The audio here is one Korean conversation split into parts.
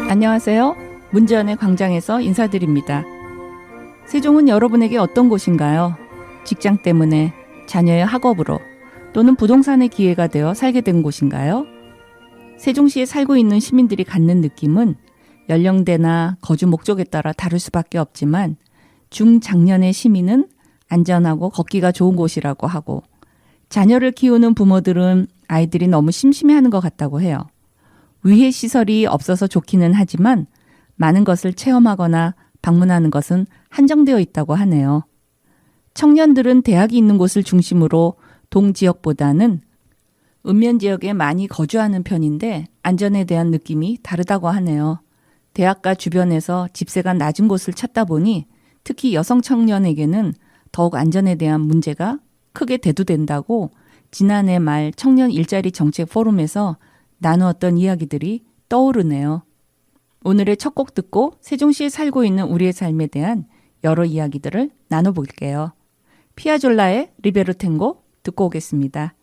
안녕하세요. 문제연의 광장에서 인사드립니다. 세종은 여러분에게 어떤 곳인가요? 직장 때문에, 자녀의 학업으로, 또는 부동산의 기회가 되어 살게 된 곳인가요? 세종시에 살고 있는 시민들이 갖는 느낌은 연령대나 거주 목적에 따라 다를 수밖에 없지만 중장년의 시민은 안전하고 걷기가 좋은 곳이라고 하고, 자녀를 키우는 부모들은 아이들이 너무 심심해하는 것 같다고 해요. 위해 시설이 없어서 좋기는 하지만 많은 것을 체험하거나 방문하는 것은 한정되어 있다고 하네요. 청년들은 대학이 있는 곳을 중심으로 동지역보다는 읍면 지역에 많이 거주하는 편인데 안전에 대한 느낌이 다르다고 하네요. 대학가 주변에서 집세가 낮은 곳을 찾다 보니 특히 여성 청년에게는 더욱 안전에 대한 문제가 크게 대두된다고 지난해 말 청년 일자리 정책 포럼에서 나누었던 이야기들이 떠오르네요. 오늘의 첫 곡 듣고 세종시에 살고 있는 우리의 삶에 대한 여러 이야기들을 나눠볼게요. 피아졸라의 리베로 탱고 듣고 오겠습니다.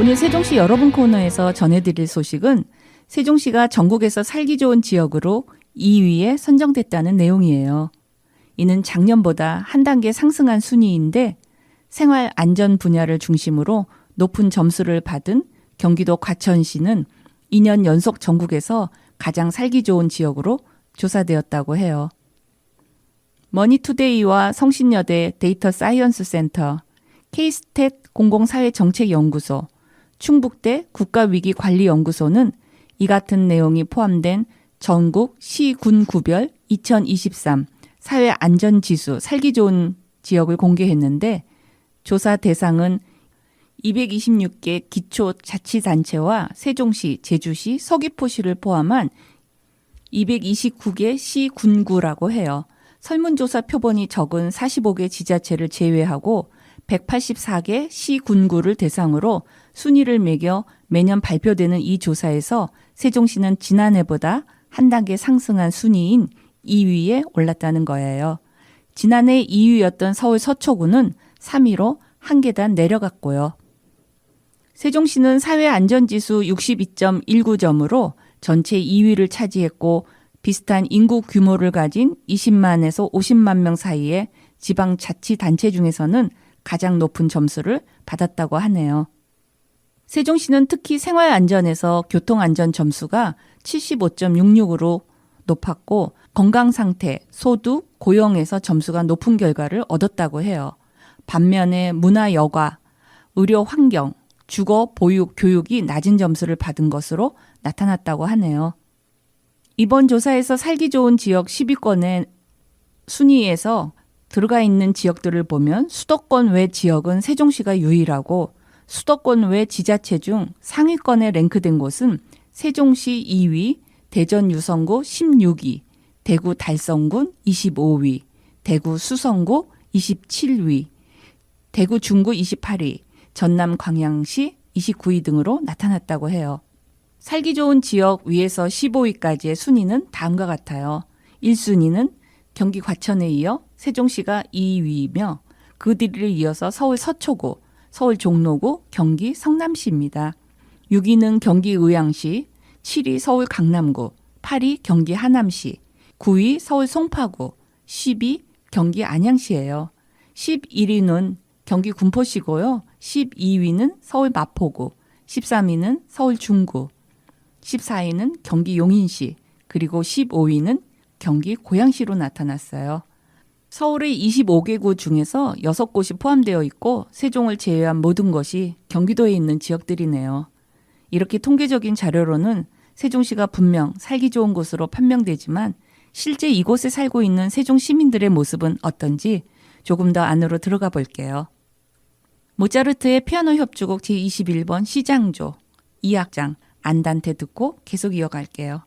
오늘 세종시 여러분 코너에서 전해드릴 소식은 세종시가 전국에서 살기 좋은 지역으로 2위에 선정됐다는 내용이에요. 이는 작년보다 한 단계 상승한 순위인데 생활 안전 분야를 중심으로 높은 점수를 받은 경기도 과천시는 2년 연속 전국에서 가장 살기 좋은 지역으로 조사되었다고 해요. 머니투데이와 성신여대 데이터 사이언스 센터, K스탯 공공사회정책연구소, 충북대 국가위기관리연구소는 이 같은 내용이 포함된 전국 시, 군 구별 2023 사회안전지수 살기 좋은 지역을 공개했는데 조사 대상은 226개 기초자치단체와 세종시, 제주시, 서귀포시를 포함한 229개 시, 군구라고 해요. 설문조사 표본이 적은 45개 지자체를 제외하고 184개 시, 군구를 대상으로 순위를 매겨 매년 발표되는 이 조사에서 세종시는 지난해보다 한 단계 상승한 순위인 2위에 올랐다는 거예요. 지난해 2위였던 서울 서초구는 3위로 한 계단 내려갔고요. 세종시는 사회안전지수 62.19점으로 전체 2위를 차지했고 비슷한 인구 규모를 가진 20만에서 50만 명 사이의 지방자치단체 중에서는 가장 높은 점수를 받았다고 하네요. 세종시는 특히 생활안전에서 교통안전 점수가 75.66으로 높았고 건강상태, 소득, 고용에서 점수가 높은 결과를 얻었다고 해요. 반면에 문화, 여가, 의료, 환경, 주거, 보육, 교육이 낮은 점수를 받은 것으로 나타났다고 하네요. 이번 조사에서 살기 좋은 지역 10위권의 순위에서 들어가 있는 지역들을 보면 수도권 외 지역은 세종시가 유일하고 수도권 외 지자체 중 상위권에 랭크된 곳은 세종시 2위, 대전 유성구 16위, 대구 달성군 25위, 대구 수성구 27위, 대구 중구 28위, 전남 광양시 29위 등으로 나타났다고 해요. 살기 좋은 지역 위에서 15위까지의 순위는 다음과 같아요. 1순위는 경기 과천에 이어 세종시가 2위이며 그 뒤를 이어서 서울 서초구, 서울 종로구, 경기 성남시입니다. 6위는 경기 의왕시, 7위 서울 강남구, 8위 경기 하남시, 9위 서울 송파구, 10위 경기 안양시예요. 11위는 경기 군포시고요. 12위는 서울 마포구, 13위는 서울 중구, 14위는 경기 용인시, 그리고 15위는 경기 고양시로 나타났어요. 서울의 25개구 중에서 6곳이 포함되어 있고 세종을 제외한 모든 것이 경기도에 있는 지역들이네요. 이렇게 통계적인 자료로는 세종시가 분명 살기 좋은 곳으로 판명되지만 실제 이곳에 살고 있는 세종 시민들의 모습은 어떤지 조금 더 안으로 들어가 볼게요. 모차르트의 피아노 협주곡 제21번 시장조 2악장 안단테 듣고 계속 이어갈게요.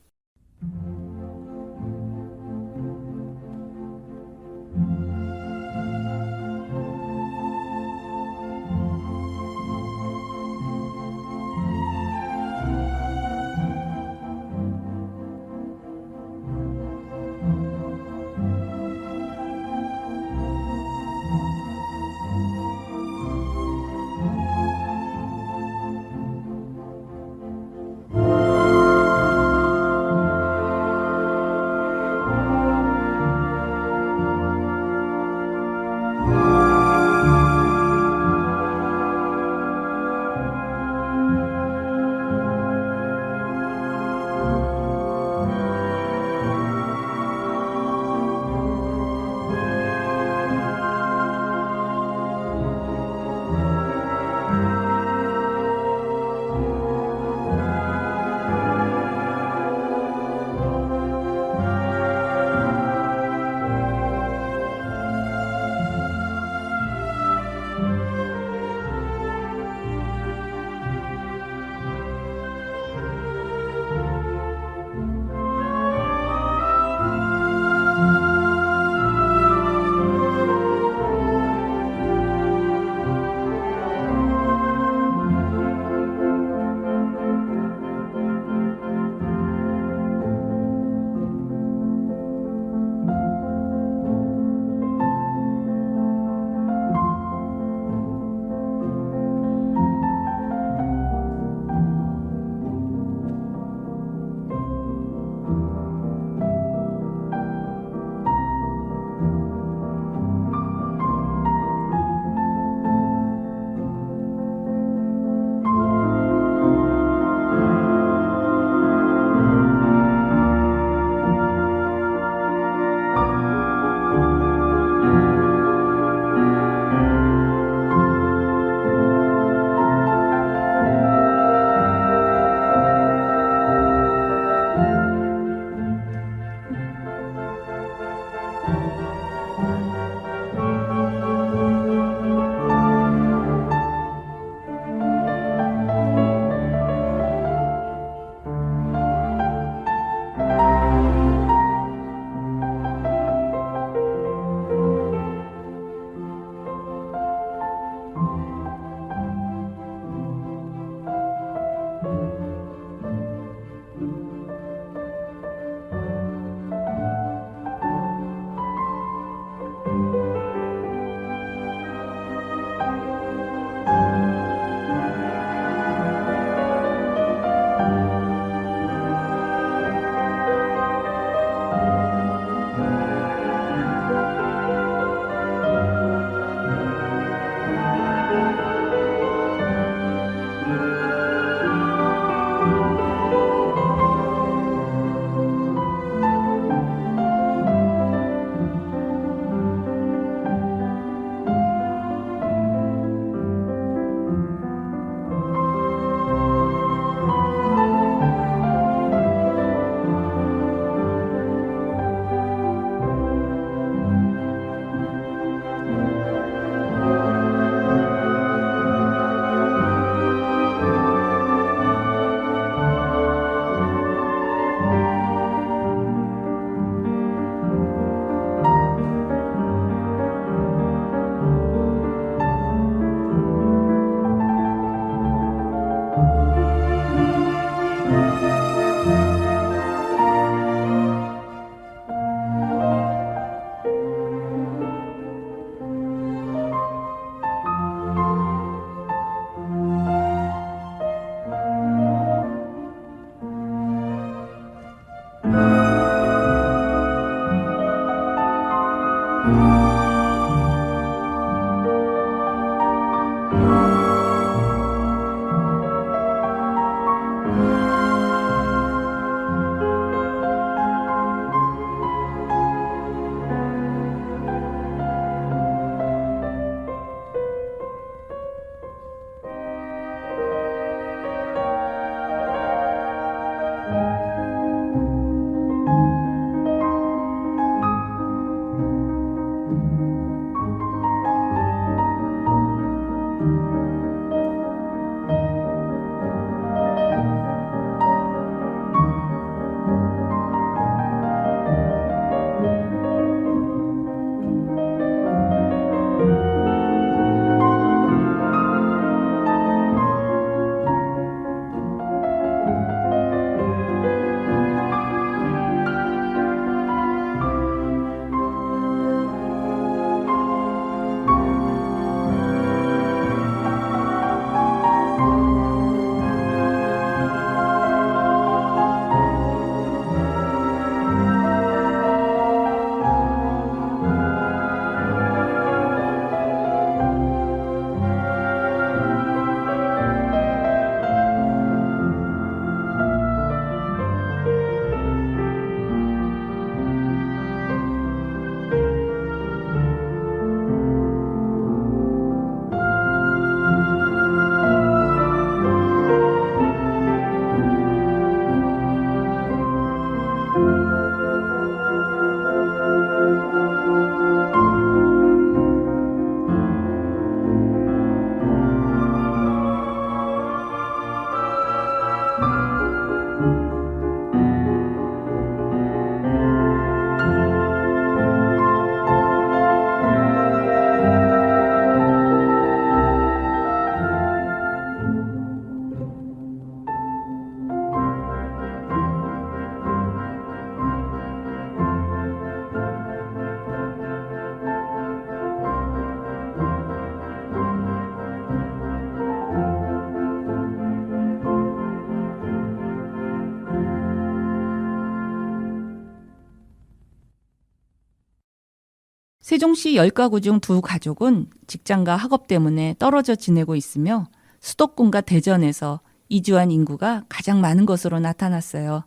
세종시 10가구 중 2가족은 직장과 학업 때문에 떨어져 지내고 있으며 수도권과 대전에서 이주한 인구가 가장 많은 것으로 나타났어요.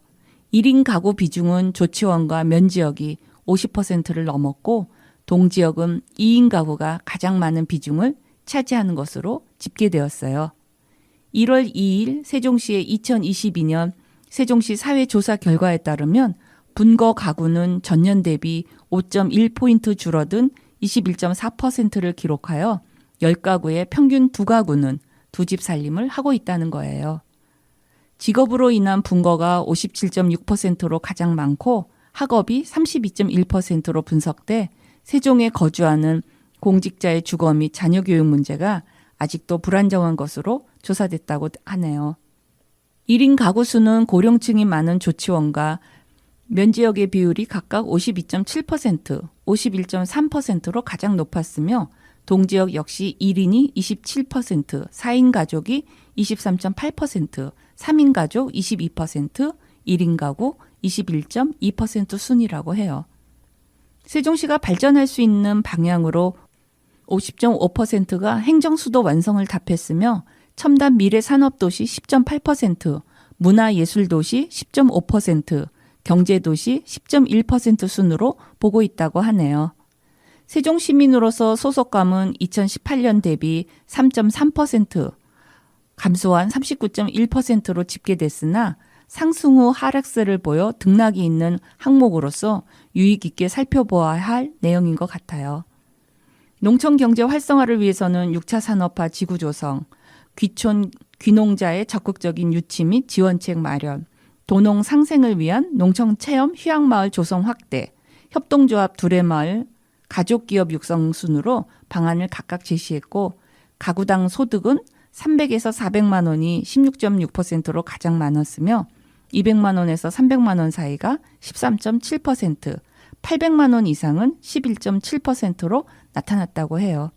1인 가구 비중은 조치원과 면지역이 50%를 넘었고 동지역은 2인 가구가 가장 많은 비중을 차지하는 것으로 집계되었어요. 1월 2일 세종시의 2022년 세종시 사회조사 결과에 따르면 분거 가구는 전년 대비 5.1포인트 줄어든 21.4%를 기록하여 10가구의 평균 2가구는 두 집 살림을 하고 있다는 거예요. 직업으로 인한 분거가 57.6%로 가장 많고 학업이 32.1%로 분석돼 세종에 거주하는 공직자의 주거 및 자녀 교육 문제가 아직도 불안정한 것으로 조사됐다고 하네요. 1인 가구 수는 고령층이 많은 조치원과 면지역의 비율이 각각 52.7%, 51.3%로 가장 높았으며 동지역 역시 1인이 27%, 4인 가족이 23.8%, 3인 가족 22%, 1인 가구 21.2% 순이라고 해요. 세종시가 발전할 수 있는 방향으로 50.5%가 행정수도 완성을 답했으며 첨단 미래산업도시 10.8%, 문화예술도시 10.5%, 경제도시 10.1% 순으로 보고 있다고 하네요. 세종시민으로서 소속감은 2018년 대비 3.3% 감소한 39.1%로 집계됐으나 상승 후 하락세를 보여 등락이 있는 항목으로서 유의 있게 살펴보아야 할 내용인 것 같아요. 농촌 경제 활성화를 위해서는 6차 산업화 지구 조성, 귀촌 귀농자의 적극적인 유치 및 지원책 마련, 도농 상생을 위한 농촌 체험 휴양마을 조성 확대, 협동조합 두레마을, 가족기업 육성 순으로 방안을 각각 제시했고 가구당 소득은 300에서 400만 원이 16.6%로 가장 많았으며 200만 원에서 300만 원 사이가 13.7%, 800만 원 이상은 11.7%로 나타났다고 해요.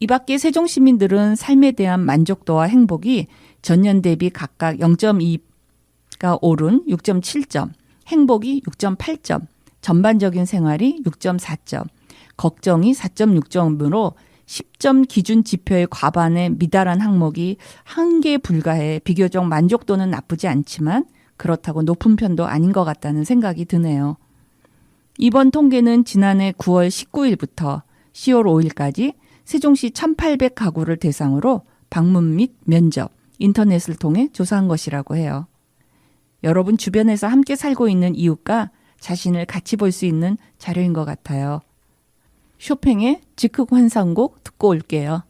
이 밖에 세종 시민들은 삶에 대한 만족도와 행복이 전년 대비 각각 0.2가 오른 6.7점, 행복이 6.8점, 전반적인 생활이 6.4점, 걱정이 4.6점으로 10점 기준 지표의 과반에 미달한 항목이 한 개에 불과해 비교적 만족도는 나쁘지 않지만 그렇다고 높은 편도 아닌 것 같다는 생각이 드네요. 이번 통계는 지난해 9월 19일부터 10월 5일까지 세종시 1,800가구를 대상으로 방문 및 면접, 인터넷을 통해 조사한 것이라고 해요. 여러분 주변에서 함께 살고 있는 이웃과 자신을 같이 볼 수 있는 자료인 것 같아요. 쇼팽의 즉흥 환상곡 듣고 올게요.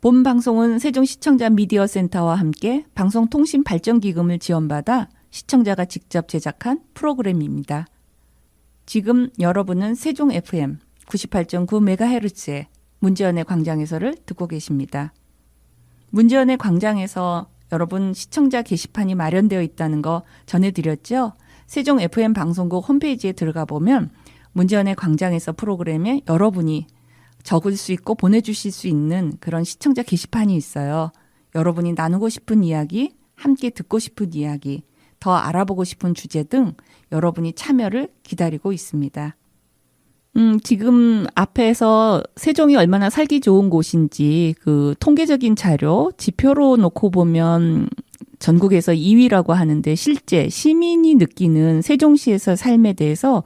본 방송은 세종시청자 미디어센터와 함께 방송통신발전기금을 지원받아 시청자가 직접 제작한 프로그램입니다. 지금 여러분은 세종 FM 98.9MHz의 문제연의 광장에서를 듣고 계십니다. 문제연의 광장에서 여러분 시청자 게시판이 마련되어 있다는 거 전해드렸죠? 세종 FM 방송국 홈페이지에 들어가 보면 문제연의 광장에서 프로그램에 여러분이 적을 수 있고 보내주실 수 있는 그런 시청자 게시판이 있어요. 여러분이 나누고 싶은 이야기, 함께 듣고 싶은 이야기, 더 알아보고 싶은 주제 등 여러분이 참여를 기다리고 있습니다. 지금 앞에서 세종이 얼마나 살기 좋은 곳인지 그 통계적인 자료, 지표로 놓고 보면 전국에서 2위라고 하는데 실제 시민이 느끼는 세종시에서 삶에 대해서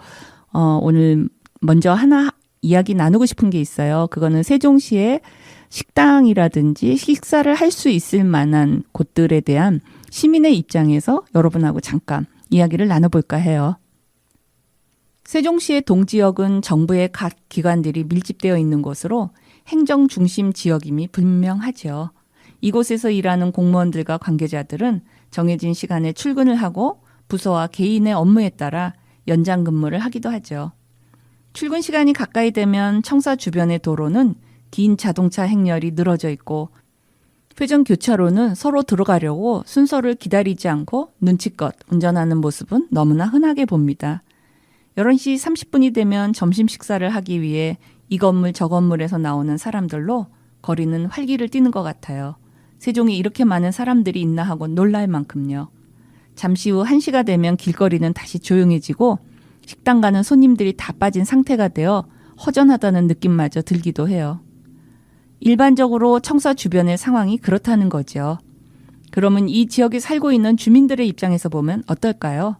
오늘 먼저 하나 이야기 나누고 싶은 게 있어요. 그거는 세종시의 식당이라든지 식사를 할 수 있을 만한 곳들에 대한 시민의 입장에서 여러분하고 잠깐 이야기를 나눠볼까 해요. 세종시의 동지역은 정부의 각 기관들이 밀집되어 있는 곳으로 행정 중심 지역임이 분명하죠. 이곳에서 일하는 공무원들과 관계자들은 정해진 시간에 출근을 하고 부서와 개인의 업무에 따라 연장 근무를 하기도 하죠. 출근 시간이 가까이 되면 청사 주변의 도로는 긴 자동차 행렬이 늘어져 있고 회전 교차로는 서로 들어가려고 순서를 기다리지 않고 눈치껏 운전하는 모습은 너무나 흔하게 봅니다. 11시 30분이 되면 점심 식사를 하기 위해 이 건물 저 건물에서 나오는 사람들로 거리는 활기를 띠는 것 같아요. 세종에 이렇게 많은 사람들이 있나 하고 놀랄 만큼요. 잠시 후 1시가 되면 길거리는 다시 조용해지고 식당 가는 손님들이 다 빠진 상태가 되어 허전하다는 느낌마저 들기도 해요. 일반적으로 청사 주변의 상황이 그렇다는 거죠. 그러면 이 지역에 살고 있는 주민들의 입장에서 보면 어떨까요?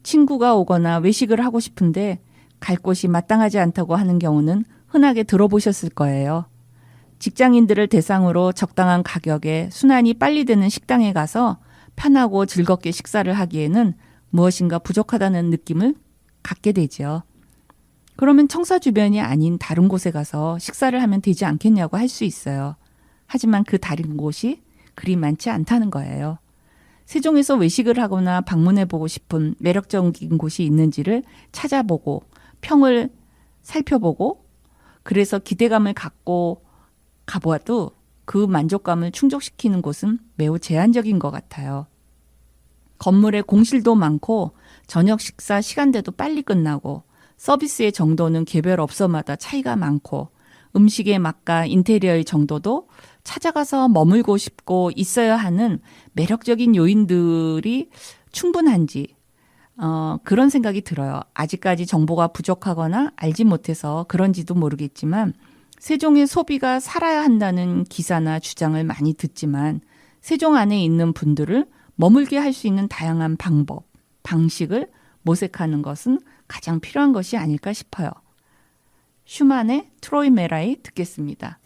친구가 오거나 외식을 하고 싶은데 갈 곳이 마땅하지 않다고 하는 경우는 흔하게 들어보셨을 거예요. 직장인들을 대상으로 적당한 가격에 순환이 빨리 되는 식당에 가서 편하고 즐겁게 식사를 하기에는 무엇인가 부족하다는 느낌을 갖게 되죠. 그러면 청사 주변이 아닌 다른 곳에 가서 식사를 하면 되지 않겠냐고 할 수 있어요. 하지만 그 다른 곳이 그리 많지 않다는 거예요. 세종에서 외식을 하거나 방문해보고 싶은 매력적인 곳이 있는지를 찾아보고 평을 살펴보고 그래서 기대감을 갖고 가보아도 그 만족감을 충족시키는 곳은 매우 제한적인 것 같아요. 건물에 공실도 많고 저녁 식사 시간대도 빨리 끝나고 서비스의 정도는 개별 업소마다 차이가 많고 음식의 맛과 인테리어의 정도도 찾아가서 머물고 싶고 있어야 하는 매력적인 요인들이 충분한지 그런 생각이 들어요. 아직까지 정보가 부족하거나 알지 못해서 그런지도 모르겠지만 세종의 소비가 살아야 한다는 기사나 주장을 많이 듣지만 세종 안에 있는 분들을 머물게 할 수 있는 다양한 방법, 방식을 모색하는 것은 가장 필요한 것이 아닐까 싶어요. 슈만의 트로이 메라이 듣겠습니다.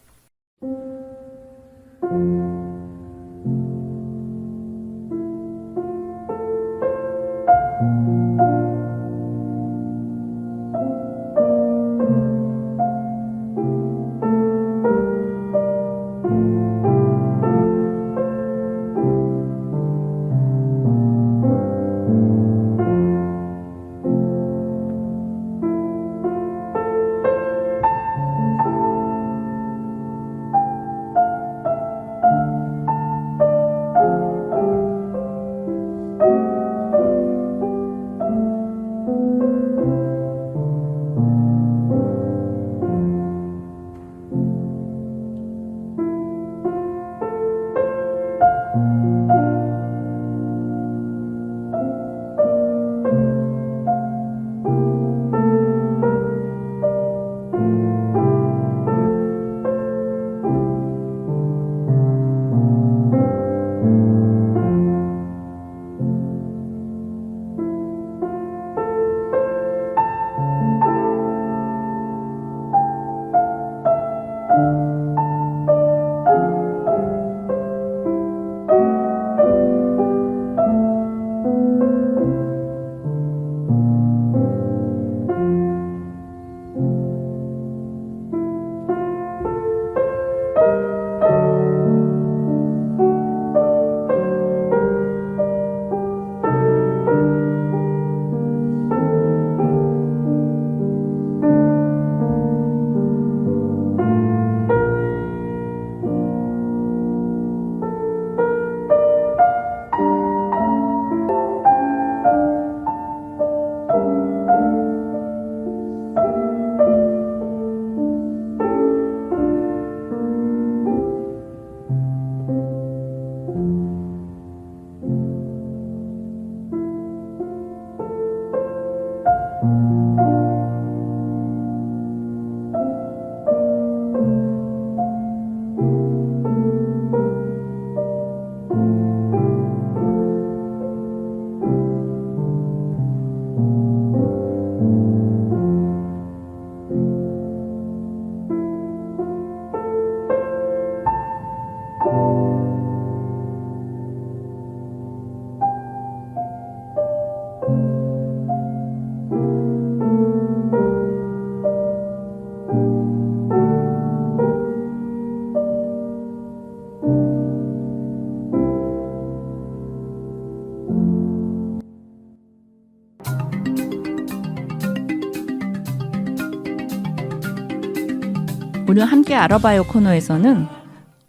오늘 함께 알아봐요 코너에서는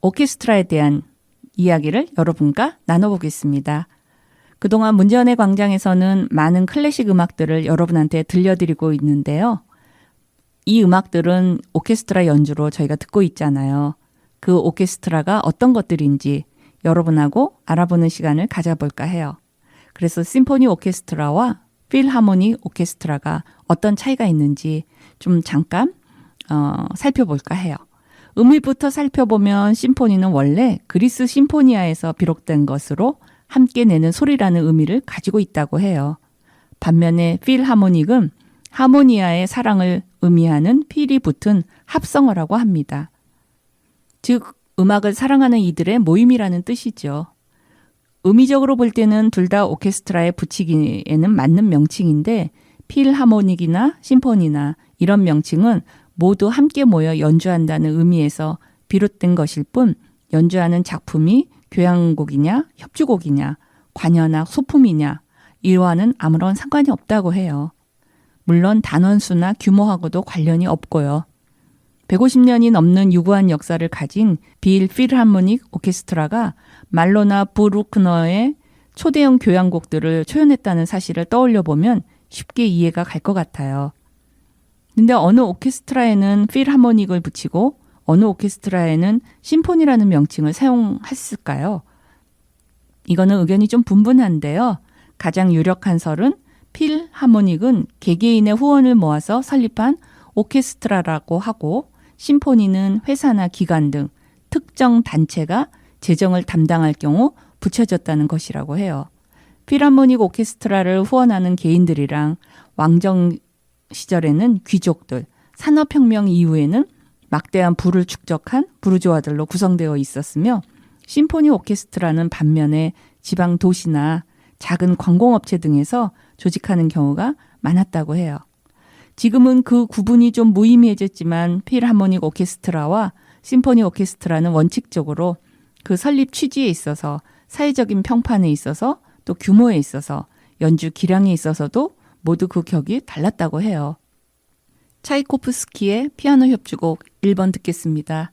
오케스트라에 대한 이야기를 여러분과 나눠보겠습니다. 그동안 문제연의 광장에서는 많은 클래식 음악들을 여러분한테 들려드리고 있는데요. 이 음악들은 오케스트라 연주로 저희가 듣고 있잖아요. 그 오케스트라가 어떤 것들인지 여러분하고 알아보는 시간을 가져볼까 해요. 그래서 심포니 오케스트라와 필하모닉 오케스트라가 어떤 차이가 있는지 좀 잠깐 살펴볼까 해요. 음일부터 살펴보면 심포니는 원래 그리스 심포니아에서 비롯된 것으로 함께 내는 소리라는 의미를 가지고 있다고 해요. 반면에 필하모닉은 하모니아의 사랑을 의미하는 필이 붙은 합성어라고 합니다. 즉 음악을 사랑하는 이들의 모임이라는 뜻이죠. 의미적으로 볼 때는 둘 다 오케스트라에 붙이기에는 맞는 명칭인데 필하모닉이나 심포니나 이런 명칭은 모두 함께 모여 연주한다는 의미에서 비롯된 것일 뿐 연주하는 작품이 교향곡이냐 협주곡이냐 관여나 소품이냐 이와는 아무런 상관이 없다고 해요. 물론 단원수나 규모하고도 관련이 없고요. 150년이 넘는 유구한 역사를 가진 빌 필하모닉 오케스트라가 말로나 브루크너의 초대형 교향곡들을 초연했다는 사실을 떠올려 보면 쉽게 이해가 갈 것 같아요. 근데 어느 오케스트라에는 필하모닉을 붙이고 어느 오케스트라에는 심포니라는 명칭을 사용했을까요? 이거는 의견이 좀 분분한데요. 가장 유력한 설은 필하모닉은 개개인의 후원을 모아서 설립한 오케스트라라고 하고 심포니는 회사나 기관 등 특정 단체가 재정을 담당할 경우 붙여졌다는 것이라고 해요. 필하모닉 오케스트라를 후원하는 개인들이랑 왕정 시절에는 귀족들, 산업혁명 이후에는 막대한 부를 축적한 부르주아들로 구성되어 있었으며 심포니 오케스트라는 반면에 지방 도시나 작은 관공업체 등에서 조직하는 경우가 많았다고 해요. 지금은 그 구분이 좀 무의미해졌지만 필하모닉 오케스트라와 심포니 오케스트라는 원칙적으로 그 설립 취지에 있어서 사회적인 평판에 있어서 또 규모에 있어서 연주 기량에 있어서도 모두 그 격이 달랐다고 해요. 차이코프스키의 피아노 협주곡 1번 듣겠습니다.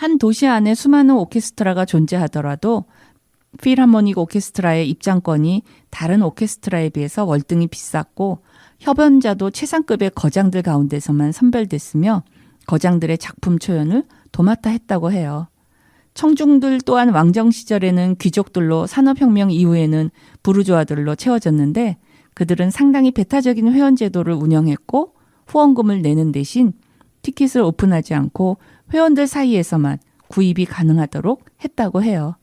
한 도시 안에 수많은 오케스트라가 존재하더라도 필하모닉 오케스트라의 입장권이 다른 오케스트라에 비해서 월등히 비쌌고 협연자도 최상급의 거장들 가운데서만 선별됐으며 거장들의 작품 초연을 도맡아 했다고 해요. 청중들 또한 왕정 시절에는 귀족들로 산업혁명 이후에는 부르주아들로 채워졌는데 그들은 상당히 배타적인 회원 제도를 운영했고 후원금을 내는 대신 티켓을 오픈하지 않고 회원들 사이에서만 구입이 가능하도록 했다고 해요.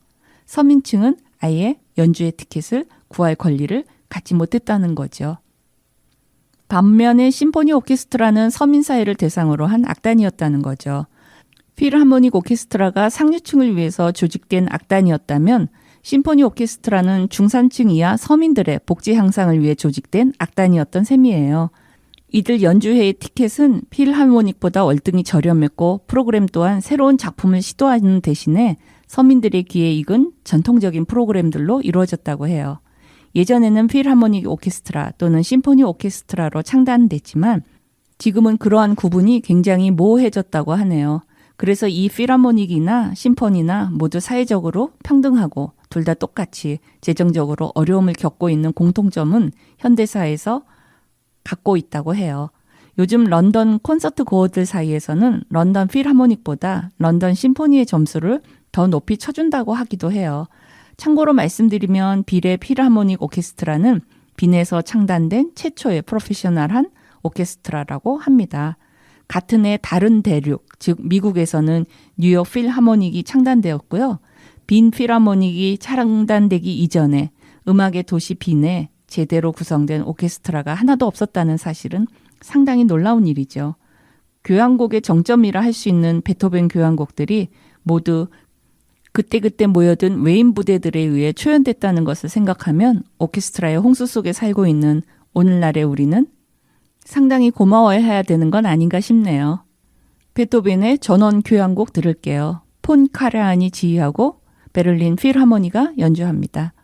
서민층은 아예 연주회 티켓을 구할 권리를 갖지 못했다는 거죠. 반면에 심포니 오케스트라는 서민사회를 대상으로 한 악단이었다는 거죠. 필하모닉 오케스트라가 상류층을 위해서 조직된 악단이었다면 심포니 오케스트라는 중산층 이하 서민들의 복지 향상을 위해 조직된 악단이었던 셈이에요. 이들 연주회의 티켓은 필하모닉보다 월등히 저렴했고 프로그램 또한 새로운 작품을 시도하는 대신에 서민들의 귀에 익은 전통적인 프로그램들로 이루어졌다고 해요. 예전에는 필하모닉 오케스트라 또는 심포니 오케스트라로 창단됐지만 지금은 그러한 구분이 굉장히 모호해졌다고 하네요. 그래서 이 필하모닉이나 심포니나 모두 사회적으로 평등하고 둘 다 똑같이 재정적으로 어려움을 겪고 있는 공통점은 현대사에서 갖고 있다고 해요. 요즘 런던 콘서트 고어들 사이에서는 런던 필하모닉보다 런던 심포니의 점수를 더 높이 쳐준다고 하기도 해요. 참고로 말씀드리면 빌의 필하모닉 오케스트라는 빈에서 창단된 최초의 프로페셔널한 오케스트라라고 합니다. 같은 해 다른 대륙, 즉 미국에서는 뉴욕 필하모닉이 창단되었고요. 빈 필하모닉이 창단되기 이전에 음악의 도시 빈에 제대로 구성된 오케스트라가 하나도 없었다는 사실은 상당히 놀라운 일이죠. 교향곡의 정점이라 할 수 있는 베토벤 교향곡들이 모두 그때그때 모여든 외인 부대들에 의해 초연됐다는 것을 생각하면 오케스트라의 홍수 속에 살고 있는 오늘날의 우리는 상당히 고마워해야 되는 건 아닌가 싶네요. 베토벤의 전원 교향곡 들을게요. 폰 카라한이 지휘하고 베를린 필하모니가 연주합니다.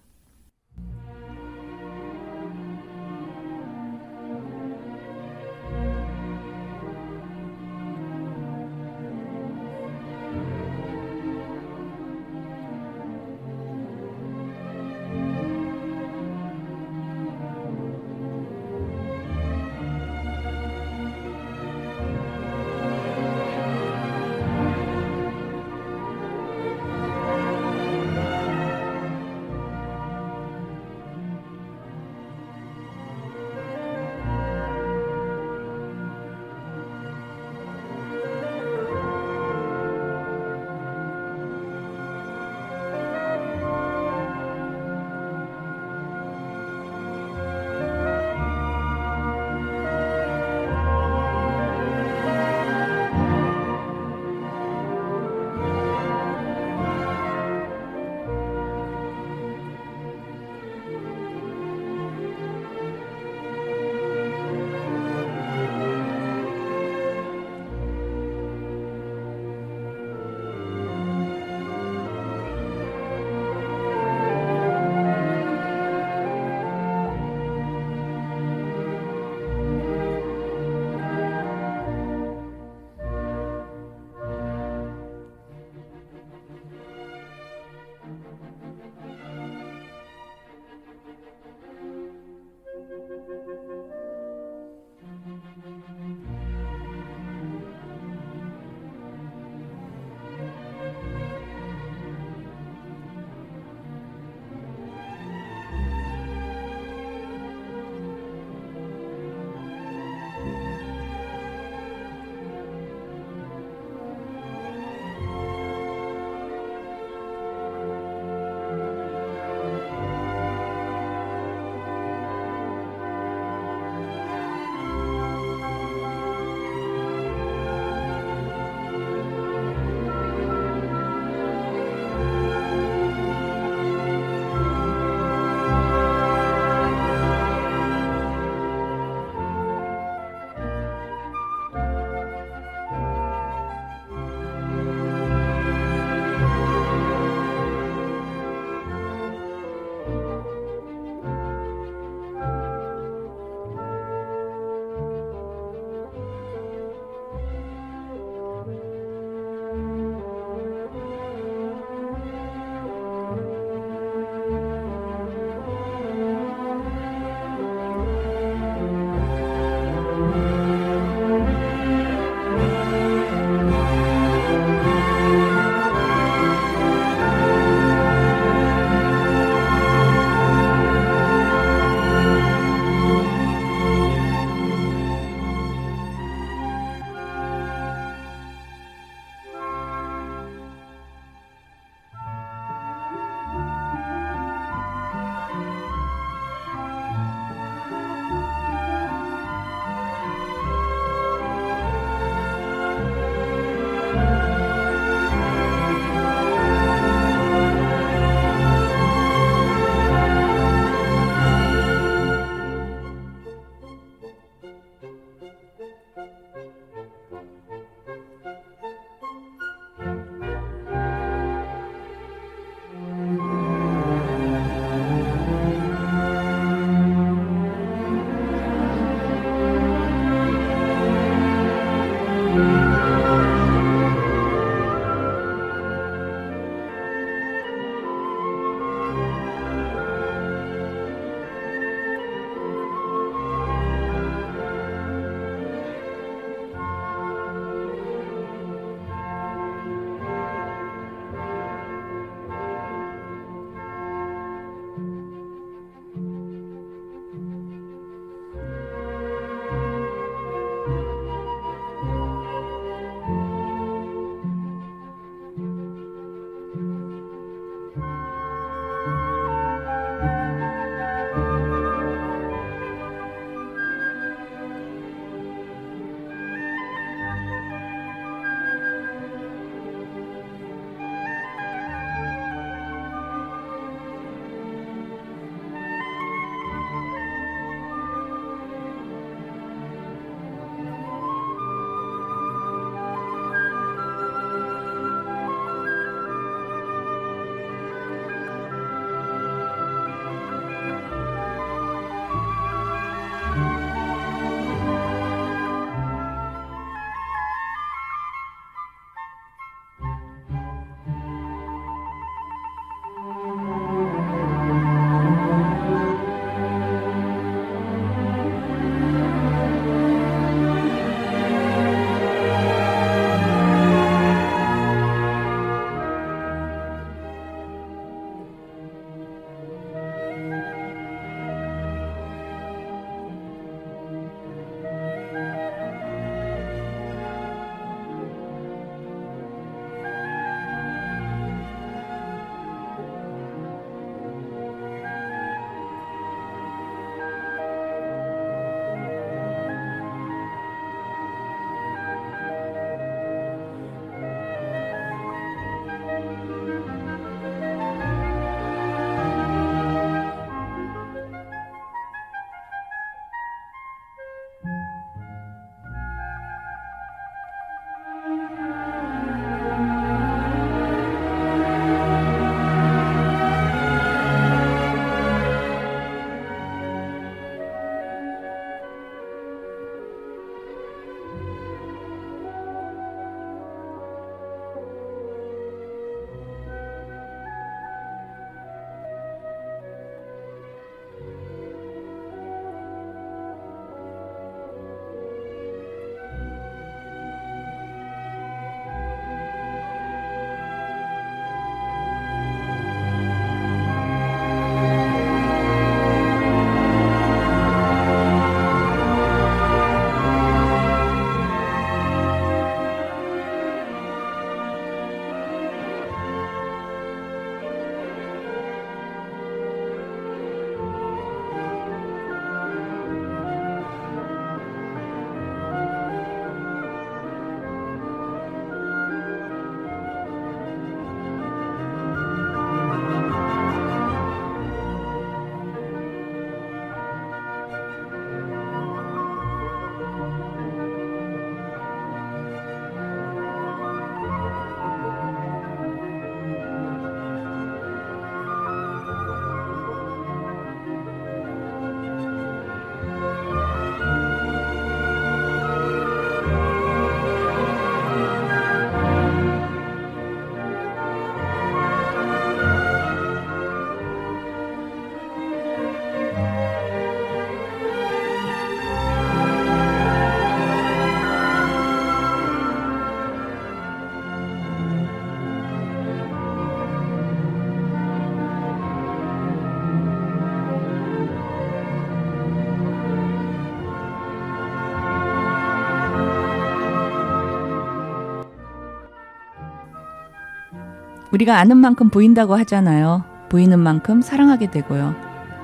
우리가 아는 만큼 보인다고 하잖아요. 보이는 만큼 사랑하게 되고요.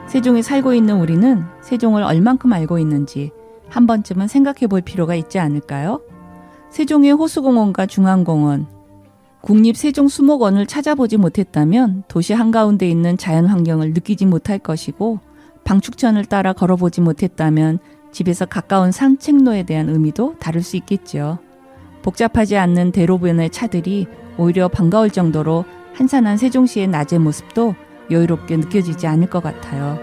세종에 살고 있는 우리는 세종을 얼만큼 알고 있는지 한 번쯤은 생각해 볼 필요가 있지 않을까요? 세종의 호수공원과 중앙공원, 국립세종수목원을 찾아보지 못했다면 도시 한가운데 있는 자연환경을 느끼지 못할 것이고, 방축천을 따라 걸어보지 못했다면 집에서 가까운 산책로에 대한 의미도 다를 수 있겠지요. 복잡하지 않는 대로변의 차들이 오히려 반가울 정도로 한산한 세종시의 낮의 모습도 여유롭게 느껴지지 않을 것 같아요.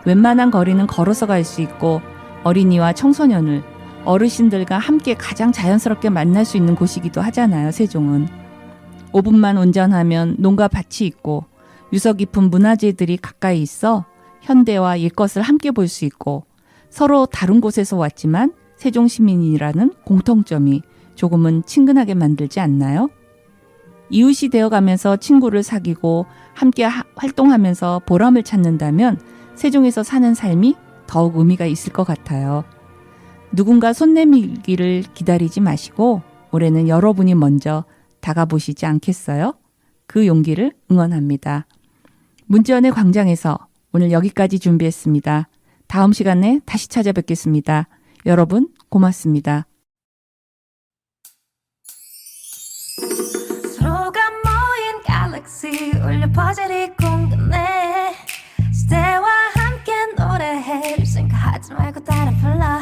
웬만한 거리는 걸어서 갈 수 있고 어린이와 청소년을 어르신들과 함께 가장 자연스럽게 만날 수 있는 곳이기도 하잖아요. 세종은 5분만 운전하면 농가 밭이 있고 유서 깊은 문화재들이 가까이 있어 현대와 옛것을 함께 볼 수 있고, 서로 다른 곳에서 왔지만 세종 시민이라는 공통점이 조금은 친근하게 만들지 않나요? 이웃이 되어가면서 친구를 사귀고 함께 활동하면서 보람을 찾는다면 세종에서 사는 삶이 더욱 의미가 있을 것 같아요. 누군가 손 내밀기를 기다리지 마시고 올해는 여러분이 먼저 다가보시지 않겠어요? 그 용기를 응원합니다. 문지연의 광장에서 오늘 여기까지 준비했습니다. 다음 시간에 다시 찾아뵙겠습니다. 여러분 고맙습니다. 서로가 모인 갤럭시 울려 퍼즐이 궁금해. 시대와 함께 노래해. 생각하지 말고 따라 불러.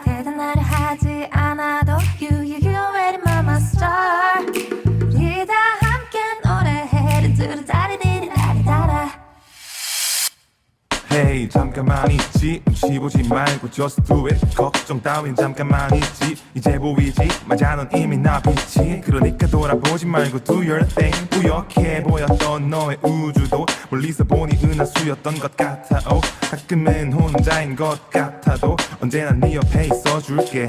대단하려 하지 않아도 You already my star. 우리 다 함께 노래해. 두루다리디리다리다라. Hey 잠깐만 있지 눈치 보지 말고 just do it 걱정 따윈 잠깐만 있지 이제 보이지 맞아 넌 이미 나 빛이 그러니까 돌아보지 말고 do your thing 뿌옇게 보였던 너의 우주도 멀리서 보니 은하수였던 것 같아 가끔은 혼자인 것 같아도 언제나 네 옆에 있어줄게